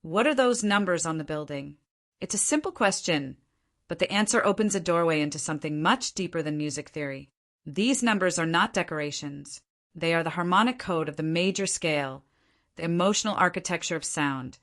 What are those numbers on the building? It's a simple question, but the answer opens a doorway into something much deeper than music theory. These numbers are not decorations. They are the harmonic code of the major scale, the emotional architecture of sound,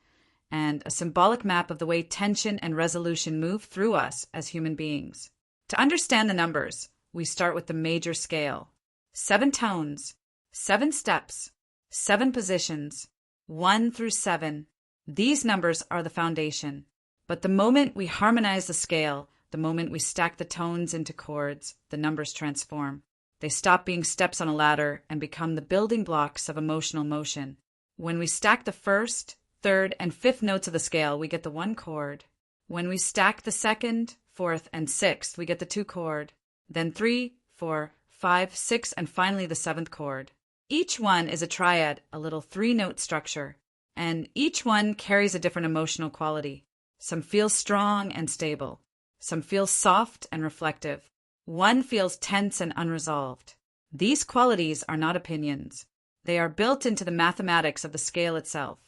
and a symbolic map of the way tension and resolution move through us as human beings. To understand the numbers, we start with the major scale. 7 tones, 7 steps, 7 positions, 1 through 7. These numbers are the foundation. But the moment we harmonize the scale, the moment we stack the tones into chords, the numbers transform. They stop being steps on a ladder and become the building blocks of emotional motion. When we stack the first, third, and fifth notes of the scale, we get the 1 chord. When we stack the second, fourth, and sixth, we get the 2 chord. Then 3, 4, 5, 6, and finally the 7th chord. Each one is a triad, a little 3-note structure, and each one carries a different emotional quality. Some feel strong and stable. Some feel soft and reflective. One feels tense and unresolved. These qualities are not opinions. They are built into the mathematics of the scale itself.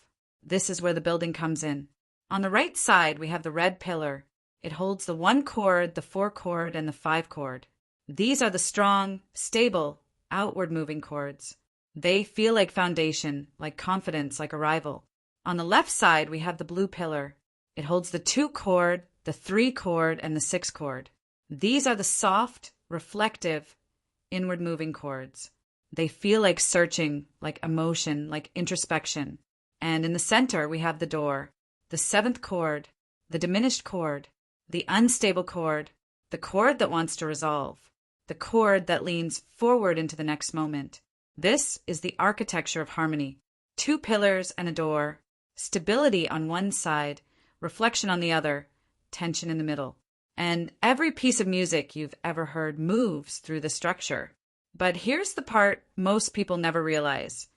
This is where the building comes in. On the right side, we have the red pillar. It holds the 1 chord, the 4 chord, and the 5 chord. These are the strong, stable, outward-moving chords. They feel like foundation, like confidence, like arrival. On the left side, we have the blue pillar. It holds the 2 chord, the 3 chord, and the 6 chord. These are the soft, reflective, inward-moving chords. They feel like searching, like emotion, like introspection. And in the center, we have the door, the 7th chord, the diminished chord, the unstable chord, the chord that wants to resolve, the chord that leans forward into the next moment. This is the architecture of harmony. 2 pillars and a door, stability on one side, reflection on the other, tension in the middle. And every piece of music you've ever heard moves through the structure. But here's the part most people never realize.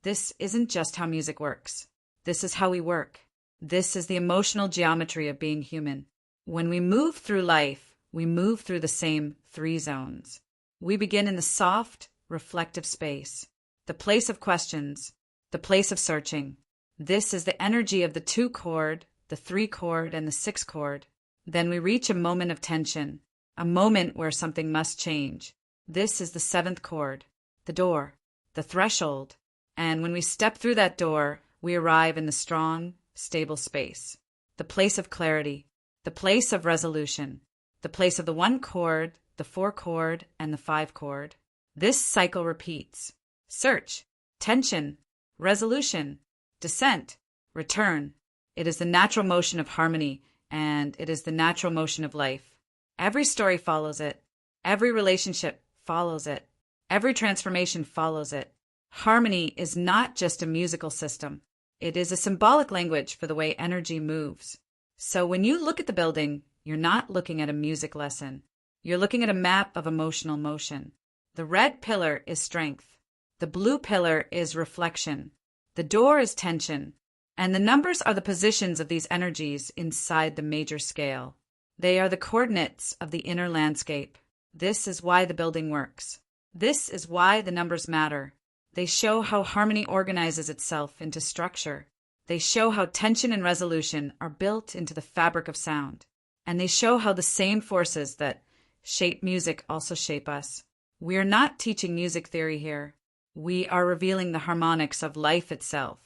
This isn't just how music works. This is how we work. This is the emotional geometry of being human. When we move through life, we move through the same 3 zones. We begin in the soft, reflective space, the place of questions, the place of searching. This is the energy of the 2 chord, the 3 chord, and the 6 chord. Then we reach a moment of tension, a moment where something must change. This is the 7th chord, the door, the threshold. And when we step through that door, we arrive in the strong, stable space, the place of clarity, the place of resolution, the place of the 1 chord, the 4 chord, and the 5 chord. This cycle repeats. Search, tension, resolution, descent, return. It is the natural motion of harmony, and it is the natural motion of life. Every story follows it. Every relationship follows it. Every transformation follows it. Harmony is not just a musical system. It is a symbolic language for the way energy moves. So when you look at the building, you're not looking at a music lesson. You're looking at a map of emotional motion. The red pillar is strength. The blue pillar is reflection. The door is tension. And the numbers are the positions of these energies inside the major scale. They are the coordinates of the inner landscape. This is why the building works. This is why the numbers matter. They show how harmony organizes itself into structure. They show how tension and resolution are built into the fabric of sound. And they show how the same forces that shape music also shape us. We are not teaching music theory here. We are revealing the harmonics of life itself.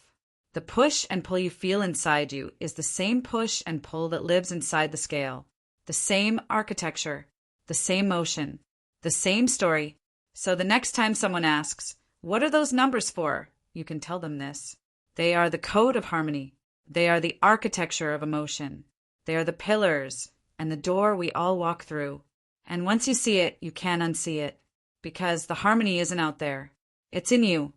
The push and pull you feel inside you is the same push and pull that lives inside the scale. The same architecture, the same motion, the same story. So the next time someone asks, "What are those numbers for?" you can tell them this. They are the code of harmony. They are the architecture of emotion. They are the pillars and the door we all walk through. And once you see it, you can't unsee it. Because the harmony isn't out there. It's in you.